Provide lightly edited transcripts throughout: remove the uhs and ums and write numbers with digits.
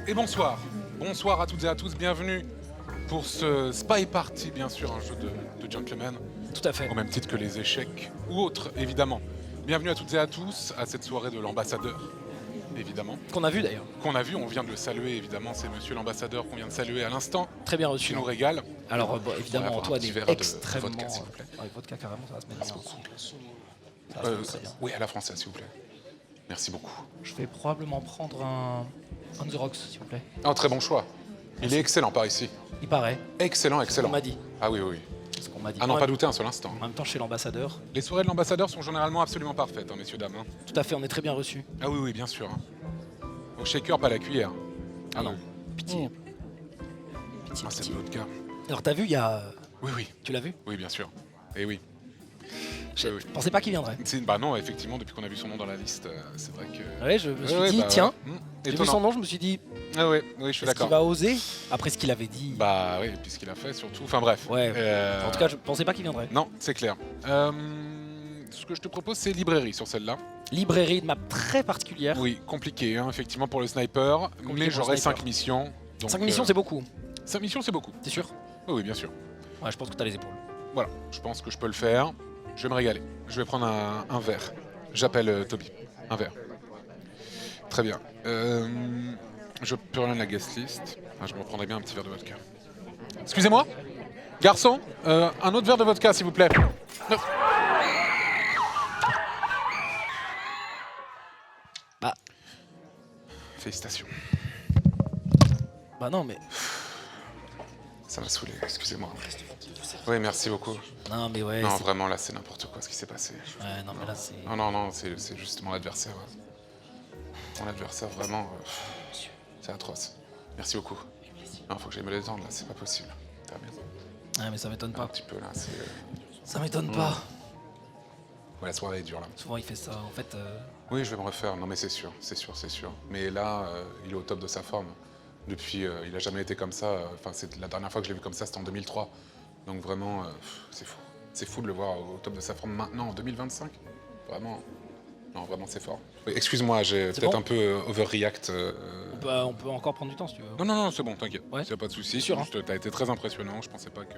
Et bonsoir. Bonsoir à toutes et à tous, bienvenue pour ce Spy Party, bien sûr, un jeu de gentlemen. Tout à fait. Au même titre que les échecs ou autres, évidemment. Bienvenue à toutes et à tous à cette soirée de l'ambassadeur, évidemment. Qu'on a vu d'ailleurs. Qu'on a vu, on vient de le saluer, évidemment, c'est monsieur l'ambassadeur qu'on vient de saluer à l'instant. Très bien reçu. Qui nous régale. Alors, bon, évidemment, Voilà, Antoine un petit est verre de extrêmement... vodka, s'il vous plaît. Avec vodka, carrément, ça va se mettre bien. Ça va se mettre très bien. Oui, à la française, s'il vous plaît. Merci beaucoup. Je vais probablement prendre un On the Rocks, s'il vous plaît. Un très bon choix. Il est excellent par ici. Il paraît. Excellent, On excellent. m'a dit. Ah oui, oui. C'est ce qu'on m'a dit. Ah non, pas douter un seul instant. En même temps, chez l'ambassadeur. Les soirées de l'ambassadeur sont généralement absolument parfaites, hein, messieurs, dames. hein. Tout à fait, on est très bien reçus. Ah oui, oui, bien sûr. hein. Au shaker, pas à la cuillère. Ah non. oui. Pitié. Pitié, Ah, c'est pitié. de l'autre cas. Alors, t'as vu, il y a... Oui, oui. Tu l'as vu? Oui, bien sûr. Et oui. Je oui. pensais pas qu'il viendrait. Bah non, effectivement, depuis qu'on a vu son nom dans la liste, c'est vrai que... Ouais, je me suis Ouais, dit, bah, tiens, ouais. j'ai vu Étonnant. son nom, je me suis dit, Ah oui, oui, je suis est-ce qu'il d'accord. va oser après ce qu'il avait dit? Bah oui, puis ce qu'il a fait surtout. Enfin bref. Ouais. En tout cas, je pensais pas qu'il viendrait. Non, c'est clair. Ce que je te propose, c'est librairie sur celle-là. Librairie de map très particulière. Oui, compliqué, hein, effectivement, pour le sniper. Compliqué Mais pour le j'aurai sniper. 5 missions. 5 missions, c'est beaucoup. 5 missions, c'est beaucoup. T'es sûr? Oui, oui, bien sûr. Ouais, je pense que t'as les épaules. Voilà, je pense que je peux le faire. Je vais me régaler. Je vais prendre un verre. J'appelle Toby. Un verre. Très bien. Je peux rien la guest list. Ah, je me reprendrai bien un petit verre de vodka. Excusez-moi, garçon, un autre verre de vodka, s'il vous plaît. Non. Bah. Félicitations. Bah non, mais... Ça m'a saoulé, excusez-moi. Oui, merci beaucoup. Non, mais ouais. Non, c'est- vraiment, là, c'est n'importe quoi ce qui s'est passé. Ouais, non, mais là, c'est... Non, non, non, c'est juste mon adversaire. Mon adversaire, vraiment, c'est atroce. Merci beaucoup. Non, faut que j'aille me détendre, là, c'est pas possible. T'as bien. Ouais, mais ça m'étonne Un pas. petit peu, là, c'est... Ça m'étonne pas. Ouais, la soirée est dure, là. Souvent, il fait ça. En fait, Oui, je vais me refaire. Non, mais c'est sûr, c'est sûr, c'est sûr. Mais là, il est au top de sa forme. Depuis, il a jamais été comme ça. Enfin, c'est la dernière fois que je l'ai vu comme ça, c'était en 2003. Donc vraiment, c'est fou. C'est fou de le voir au top de sa forme maintenant, en 2025. Vraiment. Non, vraiment, c'est fort. Oui, excuse-moi, j'ai C'est peut-être bon un peu overreact. on peut encore prendre du temps, si tu veux. Non, non, non, c'est bon, t'inquiète. Ouais. Y a pas de souci. Sûr, hein. Juste, t'as été très impressionnant. Je pensais pas que.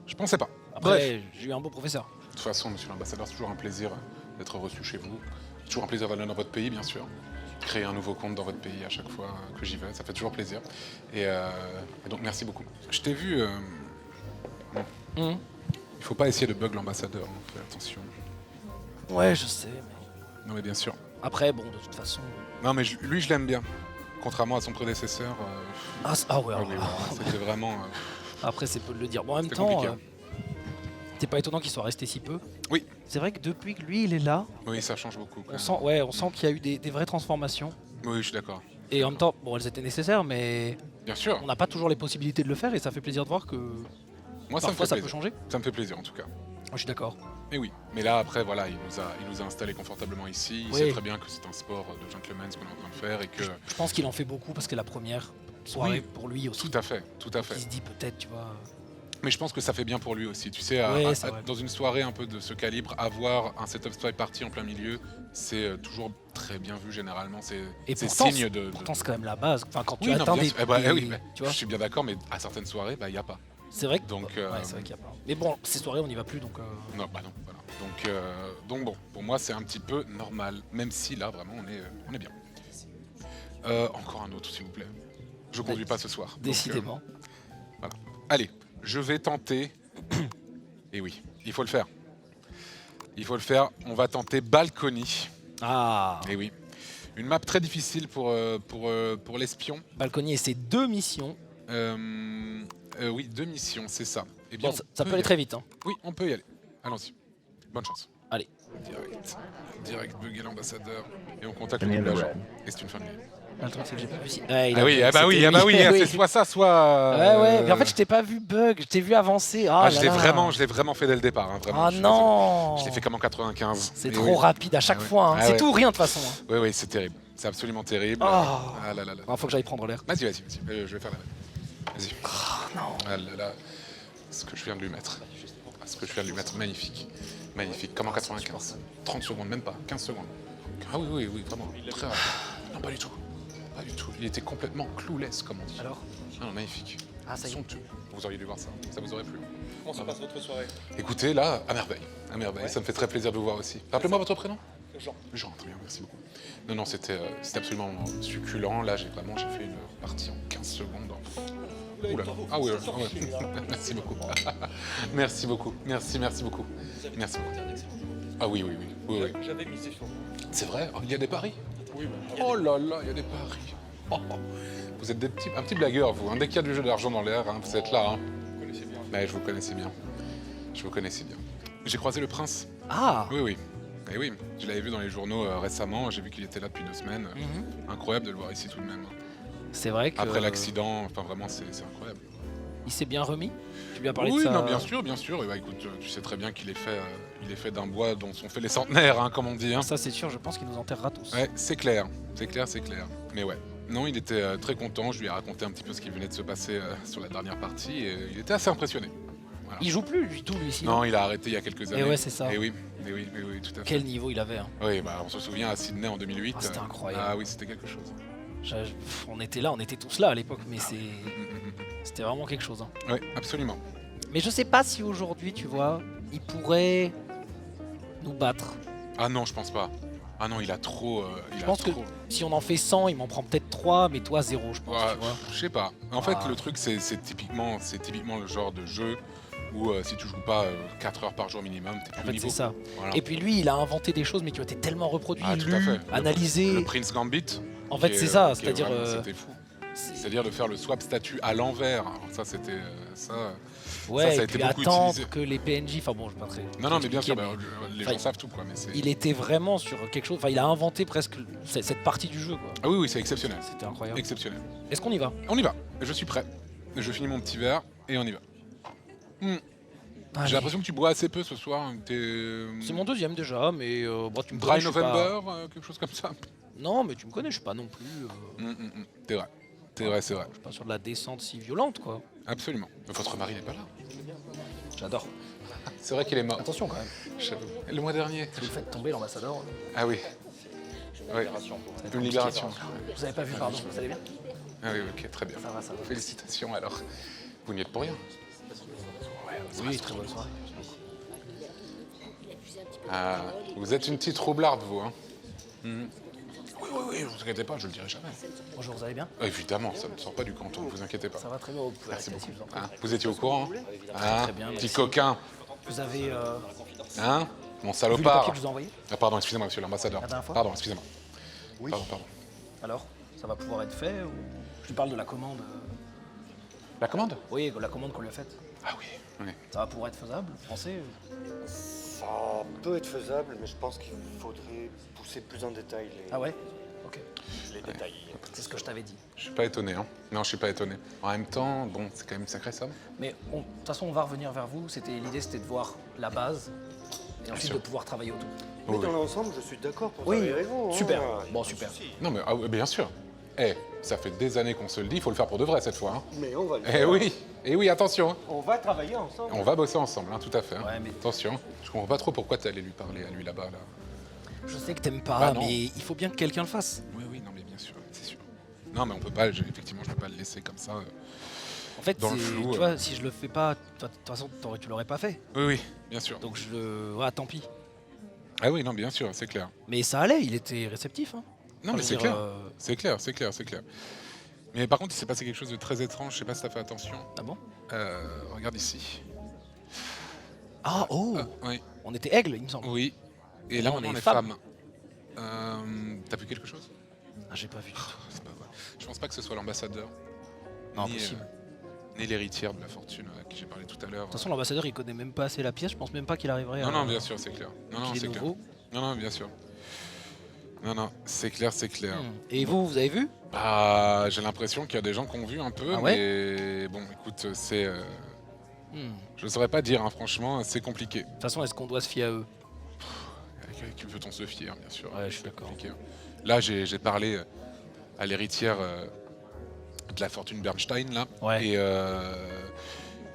Je pensais pas. Après, j'ai eu un beau professeur. De toute façon, monsieur l'ambassadeur, c'est toujours un plaisir d'être reçu chez vous. C'est toujours un plaisir d'aller dans votre pays, bien sûr. Créer un nouveau compte dans votre pays à chaque fois que j'y vais, ça fait toujours plaisir. Et donc, merci beaucoup. Je t'ai vu... Mhm. Il faut pas essayer de bug l'ambassadeur, hein, fais attention. Ouais, je sais, mais... Non, mais bien sûr. Après, bon, de toute façon... Non, mais lui, je l'aime bien. Contrairement à son prédécesseur. Ah, ouais, Ah alors oui, là, c'était vraiment... après, c'est peu de le dire. Bon, en même C'était temps, compliqué. t'es pas étonnant qu'il soit resté si peu. Oui. C'est vrai que depuis que lui, il est là, Oui, ça change beaucoup. quand on même. sent, on sent qu'il y a eu des vraies transformations. Oui, je suis d'accord. Et en même temps, bon, elles étaient nécessaires, mais Bien sûr. on n'a pas toujours les possibilités de le faire et ça fait plaisir de voir que Moi, ça me parfois fait ça peut plaisir. changer. Ça me fait plaisir, en tout cas. Moi, je suis d'accord. Et oui, mais là après voilà, il nous a installés confortablement ici. Il Oui. sait très bien que c'est un sport de gentleman ce qu'on est en train de faire et que Je pense qu'il en fait beaucoup parce que la première soirée Oui. pour lui aussi. tout à fait. Il se dit peut-être, tu vois. Mais je pense que ça fait bien pour lui aussi. Tu sais, Ouais, c'est vrai. dans une soirée un peu de ce calibre, avoir un setup spy party en plein milieu, c'est toujours très bien vu généralement. C'est Et c'est pourtant, signe de. Pourtant, c'est quand même la base. Enfin, quand tu Oui, non, atteins bien des, sûr. Eh ben, des- oui, mais tu vois. je suis bien d'accord, mais à certaines soirées, il n'y a pas. C'est vrai que Donc, ouais, c'est vrai qu'il y a pas. Mais bon, ces soirées, on n'y va plus, donc. Non, bah non, voilà. Donc bon, pour moi c'est un petit peu normal, même si là vraiment on est bien. Encore un autre s'il vous plaît. Je conduis pas ce soir. Donc, Décidément. voilà. Allez, je vais tenter. Et oui, il faut le faire. Il faut le faire. On va tenter Balcony. Ah. Et oui, une map très difficile pour l'espion. Balcony et ses 2 missions. Oui, 2 missions, c'est ça. Eh bien, Bon, ça on peut y aller très vite. Hein. Oui, on peut y aller. Allons-y. Bonne chance. Allez. Direct bugger l'ambassadeur. Et on contacte le doublage. Et c'est une fin de game. Le truc, c'est que j'ai pas vu si. Ah oui, ah bah oui, c'est soit ça, soit. Ouais. Mais en fait, je t'ai pas vu bug, je t'ai vu avancer. Ah, je l'ai vraiment fait dès le départ. Hein, vraiment. Ah non. Je l'ai fait comme en 95. C'est Et trop oui. rapide à chaque Ah ouais. fois. Hein. Ah c'est ouais. tout ou rien de toute façon. Hein. Oui, oui, c'est terrible. C'est absolument terrible. Oh. Ah là là là. Ah, faut que j'aille prendre l'air. Vas-y. Je vais faire la. Vas-y. Non. Ah là là. Ce que je viens de lui mettre. Magnifique. Magnifique. Comme en 95. 30 secondes, même pas. 15 secondes. Ah oui, vraiment. Très rapide. Non, pas du tout. Pas du tout. Il était complètement clueless, comme on dit. Alors? Ah non, magnifique. Ah, ça y est. Somptueux. Vous auriez dû voir ça. Ça vous aurait plu. Comment se passe votre soirée? Écoutez, là, à merveille. À merveille. Ouais. Ça me fait très plaisir de vous voir aussi. Rappelez-moi votre prénom? Jean. Jean, très bien, merci beaucoup. Non, non, c'était absolument succulent. Là, j'ai fait une partie en 15 secondes. Ouh là là. Ah oui, merci beaucoup. Merci beaucoup. Merci beaucoup. Merci beaucoup. Ah oui, oui, oui. oui, oui. J'avais misé sur vous. C'est vrai? Oh, il y a des paris? Oui, Oh là là, il y a des paris. Oh, oh. Vous êtes un petit blagueur, vous. Hein. Dès qu'il y a du jeu d'argent dans l'air, hein, vous êtes là. Hein. vous connaissez bien. Ouais, je vous connaissais bien. Je vous connaissais bien. J'ai croisé le prince. Ah. Oui, oui. Et oui, je l'avais vu dans les journaux récemment. J'ai vu qu'il était là depuis 2 semaines. Incroyable de le voir ici tout de même. C'est vrai que. Après l'accident, enfin vraiment, c'est incroyable. Il s'est bien remis. Tu lui as parlé Oui, de ça. non, bien sûr, bien sûr. Et bah, écoute, tu sais très bien qu'il est fait d'un bois dont sont faits les centenaires, hein, comme on dit. Hein. Ça, c'est sûr. Je pense qu'il nous enterrera tous. Ouais, c'est clair, c'est clair, c'est clair. Mais ouais, non, il était très content. Je lui ai raconté un petit peu ce qui venait de se passer sur la dernière partie et il était assez impressionné. Voilà. Il joue plus du tout, lui, ici. Non, il a arrêté il y a quelques années. Et ouais, c'est ça. Et oui, tout à fait. Quel niveau il avait. Hein. Oui, bah, on se souvient à Sydney en 2008. Ah, c'était incroyable. Ah oui, c'était quelque chose. On était là, on était tous là à l'époque, mais c'était vraiment quelque chose. Hein. Oui, absolument. Mais je sais pas si aujourd'hui, tu vois, il pourrait nous battre. Ah non, je pense pas. Ah non, il a trop. Je pense que si on en fait 100, il m'en prend peut-être 3, mais toi 0, je pense. Ouais, Tu vois. je sais pas. En fait, le truc, c'est typiquement le genre de jeu où si tu joues pas 4 heures par jour minimum, t'es plus En au fait, niveau. c'est ça. Voilà. Et puis lui, il a inventé des choses, mais qui ont été tellement reproduites, Ah, tout à lues, fait. analysées. Le Prince Gambit. En fait, qui est, c'est ça. qui est C'est-à-dire. vraiment- C'était fou. C'est-à-dire de faire le swap statut à l'envers. Alors ça, c'était ça. Ouais, ça a et été puis beaucoup attendre utilisé. que les PNJ. Enfin bon, je vais pas très. Non, non, mais bien expliquer, sûr, les Enfin, gens savent tout, quoi. Mais c'est. il était vraiment sur quelque chose. Enfin, il a inventé presque cette partie du jeu, quoi. Ah oui, oui, c'est exceptionnel. C'était incroyable. Exceptionnel. Est-ce qu'on y va? On y va. Je suis prêt. Je finis mon petit verre et on y va. Allez. J'ai l'impression que tu bois assez peu ce soir. C'est mon deuxième déjà, mais bon, tu me connais. Dry je suis pas- November, quelque chose comme ça. Non, mais tu me connais, je suis pas non plus. C'est vrai. C'est vrai, c'est vrai. Je suis pas sur de la descente si violente, quoi. Absolument. Votre mari n'est pas là. J'adore. C'est vrai qu'il est mort. Attention quand même. J'avoue. Le mois dernier. Si vous le faites tomber, l'ambassadeur. Ah oui. Ouais. Une libération. Vous avez pas vu, pardon. Vous allez bien? Ah oui, ok, très bien. Ça va, ça va. Félicitations alors. Vous n'y êtes pour rien. Oui, très bonne soirée. Ah, vous êtes une petite roublarde, vous, hein. Oui, ne vous inquiétez pas, je le dirai jamais. Bonjour, vous allez bien? Évidemment, ça ne sort pas du canton, ne vous inquiétez pas. Ça va très bien. Vous pouvez Merci rester beaucoup. assis, je vous en prie. Vous étiez au courant, hein? Très bien, Petit merci. coquin, Vous avez hein? Mon vu le salopard. papier que je vous ai envoyé? Ah, pardon, excusez-moi, monsieur l'ambassadeur. La dernière fois Pardon, excusez-moi. Oui. Pardon. Alors, ça va pouvoir être fait ou... Je lui parle de la commande. La commande? Oui, la commande qu'on lui a faite. Ah oui, oui. Ça va pouvoir être faisable, vous pensez? Ça peut être faisable, mais je pense qu'il faudrait pousser plus en détail Ah ouais? Ok. les détails. C'est ce que je t'avais dit. Je suis pas étonné, hein. Non, je suis pas étonné. En même temps, bon, c'est quand même une sacrée somme. Mais de toute façon, on va revenir vers vous. L'idée, c'était de voir la base et ensuite sûr. de pouvoir travailler autour. Mais Oui. dans l'ensemble, je suis d'accord pour Oui, travailler avec vous. hein. super. Y a Bon, pas de super. souci. Non, mais bien sûr. Ça fait des années qu'on se le dit, il faut le faire pour de vrai cette fois. Hein. Mais on va le Eh faire. oui, attention. Hein. On va travailler ensemble. On va bosser ensemble, hein, tout à fait. Hein. Ouais, mais- Attention, je comprends pas trop pourquoi tu allé lui parler à lui là-bas. Là. Je sais que t'aimes pas, Bah non. mais il faut bien que quelqu'un le fasse. Oui, non, mais bien sûr, c'est sûr. Non, mais on peut pas, effectivement, je peux pas le laisser comme ça. En fait, Dans le flou, tu vois, si je le fais pas, de toute façon, tu l'aurais pas fait. Oui, bien sûr. Donc voilà, tant pis. Ah oui, non, bien sûr, c'est clair. Mais ça allait, il était réceptif. Hein. Non, Enfin, mais je c'est veux dire, clair. C'est clair. Mais par contre, il s'est passé quelque chose de très étrange, je sais pas si t'as fait attention. Ah bon? Regarde ici. Ah, oh, Oui, on était aigle, il me semble. oui. Et là, Non, maintenant, on on est est femme. femme. T'as vu quelque chose? Ah, j'ai pas vu du tout. C'est pas vrai. Je pense pas que ce soit l'ambassadeur. Non, ni, impossible. Ni l'héritière de la fortune à qui j'ai parlé tout à l'heure. De toute façon, l'ambassadeur, il connaît même pas assez la pièce. Je pense même pas qu'il arriverait à. Non, bien sûr, c'est clair. Non, qu'il est c'est clair. nouveau. Non, bien sûr. Non, c'est clair. Et vous avez vu? Bah, j'ai l'impression qu'il y a des gens qui ont vu un peu, Ah ouais mais bon, écoute, c'est. Hmm. Je saurais pas dire, hein, franchement, c'est compliqué. De toute façon, est-ce qu'on doit se fier à eux? À qui peut-on se fier, bien sûr. Ouais, je suis d'accord. Compliqué, hein. Là, j'ai parlé à l'héritière de la fortune Bernstein, là. Ouais.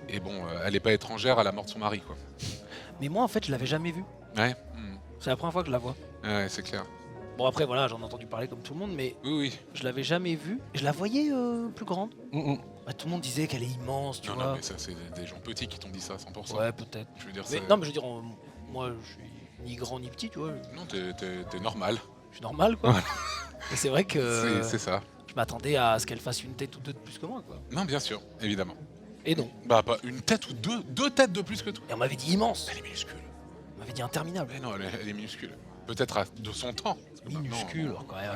Et bon, elle n'est pas étrangère à la mort de son mari, quoi. Mais moi, en fait, je l'avais jamais vu. Ouais, C'est la première fois que je la vois. ouais, c'est clair. Bon après voilà, j'en ai entendu parler comme tout le monde, mais Oui, oui. je l'avais jamais vue. Je la voyais plus grande. Bah, tout le monde disait qu'elle est immense, tu Non, vois. non, mais ça, c'est des gens petits qui t'ont dit ça, 100%. Ouais, peut-être. Je veux dire, Mais c'est... non, mais je veux dire, moi, je suis ni grand ni petit, tu vois. Non, t'es normal. Je suis normal, quoi. Voilà. Et c'est vrai que C'est ça. je m'attendais à ce qu'elle fasse une tête ou deux de plus que moi, quoi. Non, bien sûr, évidemment. Et non. Bah, pas une tête ou deux têtes de plus que toi. Et on m'avait dit immense. Elle est minuscule. On m'avait dit interminable. Mais non, elle est minuscule. Peut-être de son temps. Parce que Minuscule, maintenant, quand même.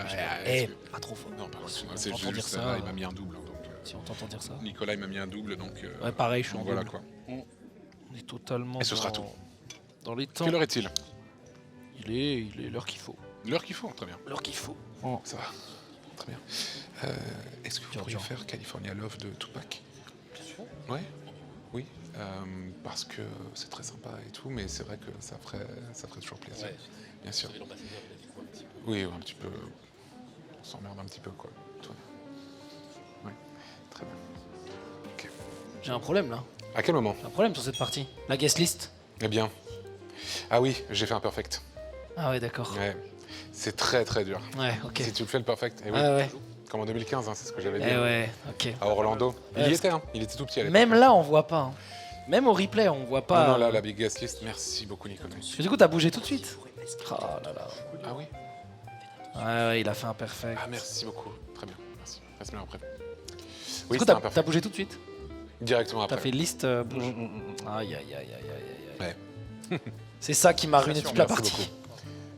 Ouais, Pas trop fort. non, pas Si on c'est t'entend dire juste ça, là, il m'a mis un double. Donc, Si on t'entend dire ça. Nicolas, il m'a mis un double, donc... Ouais, pareil, je suis en donc voilà double. quoi. On est totalement Et ce sera tout. dans les temps. Quelle heure est-il? Il est l'heure qu'il faut. L'heure qu'il faut, très bien. L'heure qu'il faut. Ça va. Très bien. Est-ce que vous Dur, pourriez dur. faire California Love de Tupac? Bien sûr. Ouais. Oui. Parce que c'est très sympa et tout, mais c'est vrai que ça ferait toujours plaisir. Bien sûr. Oui, un petit peu. On s'emmerde un petit peu, quoi. Toi. Oui. Très bien. Ok. J'ai un problème là. À quel moment? J'ai un problème sur cette partie. La guest list. Eh bien. Ah oui, j'ai fait un perfect. Ah ouais, d'accord. Ouais. C'est très très dur. Ouais, ok. Si tu le fais le perfect, eh oui. Ah ouais. Comme en 2015, hein, c'est ce que j'avais dit. Eh ouais, ok. À Orlando. Ouais, Il y était, hein. Il était tout petit à l'époque. Même là, on voit pas. Hein. Même au replay, on voit pas. Non, non, là, la big guest list. Merci beaucoup, Nicolas. Et du coup, t'as bougé tout de suite. Oh là là. Ah oui. Ouais, il a fait un perfect. Ah, merci beaucoup. Très bien. Merci. Reste-moi après. Du Oui, coup, c'était un t'as perfect. bougé tout de suite. Directement après. T'as fait liste bouge. Aïe, aïe, aïe, aïe, aïe, aïe. Ouais. C'est ça qui m'a ruiné toute la Merci partie. beaucoup.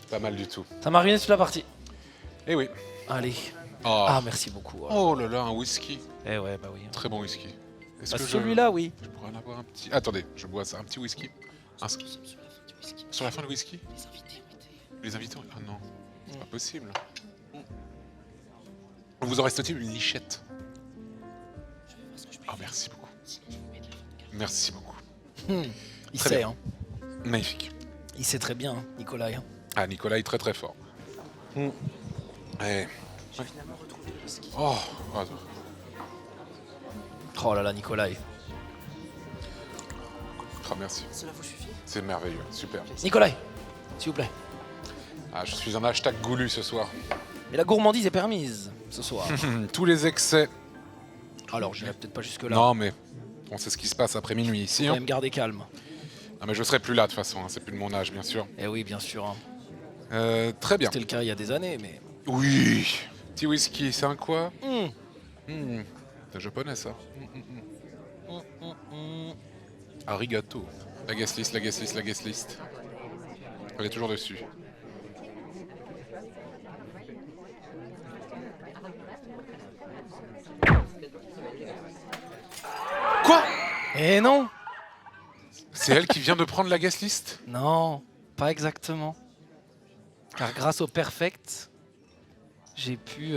Pas mal du tout. Ça m'a ruiné toute la partie. Eh oui. Allez. Oh. Ah, merci beaucoup. Oh là là, un whisky. Eh ouais, bah oui. Très bon whisky. Est-ce Bah, que celui-là, oui. je pourrais en avoir un petit? Attendez, je bois ça. Un petit whisky. Sur la fin, le whisky? Les invités? Ah non, c'est pas possible. Vous en reste-t-il une lichette? Oh, merci beaucoup. Merci beaucoup. Il Très sait, bien. hein. Magnifique. Il sait très bien, hein, Nicolas. Hein. Ah, Nicolas est très très fort. Ouais. Oh, oh, Oh là là, Nicolas. oh, merci. C'est merveilleux, super. Nicolas, s'il vous plaît. Ah, je suis un hashtag goulu ce soir. Mais la gourmandise est permise ce soir. Tous les excès. Alors, j'irai peut-être pas jusque-là. Non, mais on sait ce qui se passe après minuit ici. Faut quand Hein. même garder calme. Ah, mais je serai plus là de toute façon, hein, c'est plus de mon âge, bien sûr. Eh oui, bien sûr. Hein. Très bien. C'était le cas il y a des années, mais. Oui. Petit whisky, c'est un quoi? C'est japonais ça. Arigato. La guest list, la guest list, la guest list. Elle est toujours dessus. Quoi? Eh non. C'est elle qui vient de prendre la guest list? Non, pas exactement. Car grâce au perfect, j'ai pu.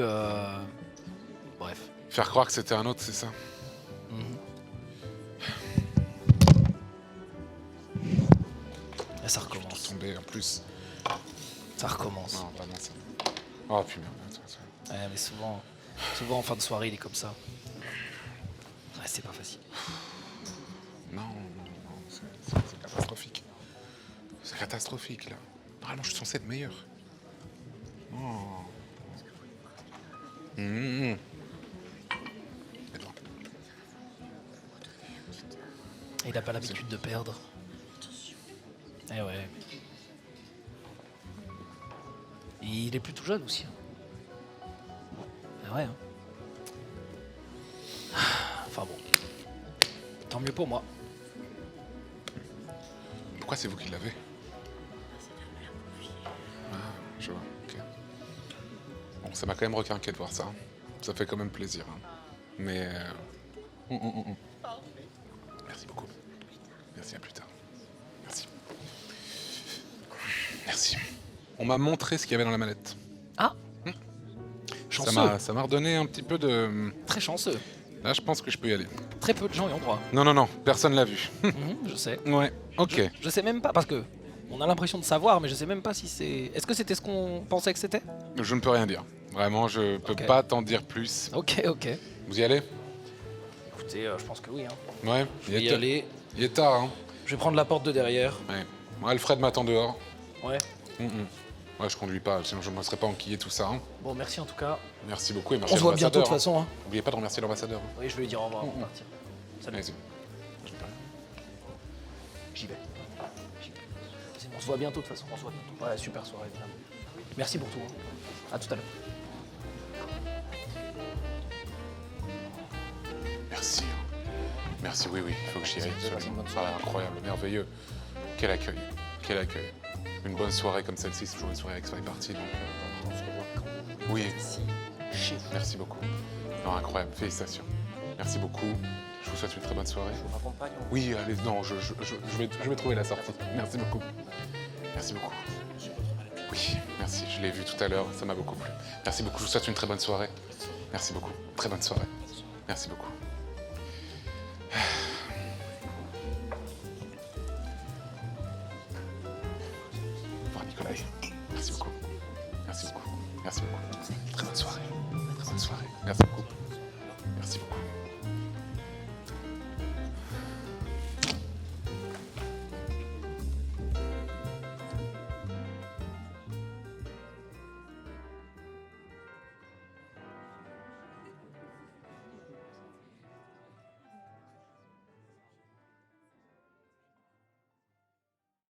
Bref. Faire croire que c'était un autre, c'est ça? Et ça Tout recommence. tombé en plus. Ça recommence. Non, pas non, ça. Oh putain. Ouais, mais souvent en fin de soirée, il est comme ça. Ouais, c'est pas facile. Non, c'est catastrophique. C'est catastrophique là. Normalement, je suis censé être meilleur. Oh. Et bon. Et il a pas l'habitude de perdre. Eh ouais. Et il est plutôt jeune aussi. Ah ouais. Hein. Enfin bon. Tant mieux pour moi. Pourquoi c'est vous qui l'avez? Ah, je vois, ok. Bon, ça m'a quand même requinqué de voir ça. Ça fait quand même plaisir. Hein. Mais... Merci beaucoup. Merci, à plus tard. Merci. Merci. On m'a montré ce qu'il y avait dans la mallette. Ah. Ça Chanceux. m'a redonné un petit peu de... Très chanceux. Là, je pense que je peux y aller. Très peu de gens y ont droit. Non, personne l'a vu. Je sais. Ouais, ok. Je sais même pas parce que on a l'impression de savoir, mais je sais même pas si c'est. Est-ce que c'était ce qu'on pensait que c'était? Je ne peux rien dire. Vraiment, je peux Ok. pas t'en dire plus. Ok. Vous y allez? Écoutez, je pense que oui. Hein. Ouais, Je vais y aller. Il est tard, hein. Je vais prendre la porte de derrière. Ouais. Moi, Alfred m'attend dehors. Ouais. Ouais, je conduis pas, sinon je ne me serais pas enquillé tout ça. Hein. Bon, merci en tout cas. Merci beaucoup et merci On à se voit bientôt de toute l'ambassadeur. façon. Hein. N'oubliez pas de remercier l'ambassadeur. Hein. Oui, je vais lui dire au revoir avant de partir. Salut. Allez-y. J'y vais. On se voit bientôt de toute façon. On se voit bientôt. Ouais, super soirée. Vraiment. Merci pour tout. Hein. À tout à l'heure. Merci. Merci, oui, il faut que j'y aille. Passez une bonne Ah, soirée. incroyable, merveilleux. Quel accueil. Quel accueil. Une bonne soirée comme celle-ci, c'est toujours une soirée avec Spy Party, donc On se revoit quand oui, chez vous. merci beaucoup. Non, incroyable, félicitations. Merci beaucoup. Je vous souhaite une très bonne soirée. Je vous raccompagne. Oui, allez, non, je vais trouver la sortie. Merci beaucoup. Merci beaucoup. Oui, merci, je l'ai vu tout à l'heure, ça m'a beaucoup plu. Merci beaucoup, je vous souhaite une très bonne soirée. Merci beaucoup, très bonne soirée. Merci beaucoup. Au revoir, Nicolas. Merci beaucoup. Merci beaucoup. Merci beaucoup. Très bonne soirée. Très bonne soirée. Merci beaucoup. Merci beaucoup.